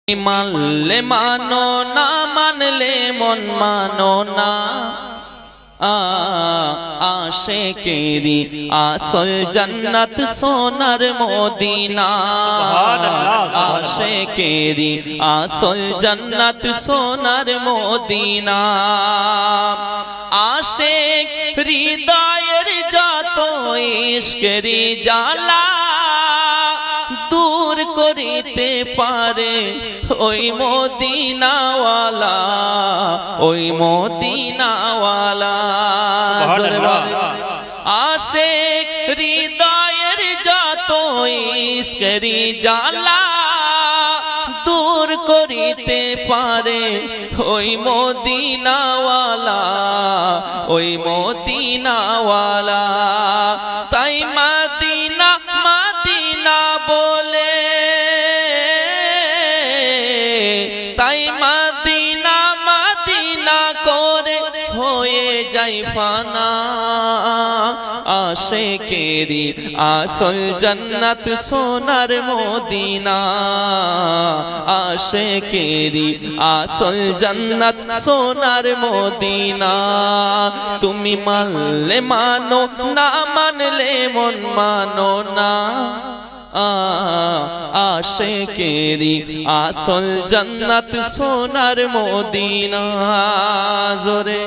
মানলে মানো না মানলে মন মানো না আশিকেরি আসল জান্নাত সোনার মদিনা আশিকেরি আসল জান্নাত সোনার মদিনা আশিক হৃদয়ের যত ইশকেরি জ্বালা দূর করিতে পারে ওই মদিনাওয়ালা ওই মদিনাওয়ালা আশিক হৃদয়ের যত ইশকেরি জ্বালা দূর করিতে পারে ওই মদিনাওয়ালা ওই মদিনাওয়ালা তাই মদিনা মদিনা বলে তাই মদিনা মদিনা করে হয়ে যাই ফানা আশিকেরি আসল জান্নাত সোনার মদিনা আশিকেরি আসল জান্নাত সোনার মদিনা তুমি মানলে মানো না মানলে মন মানো না আশিকেরি আসল জান্নাত সোনার মদিনা জোরে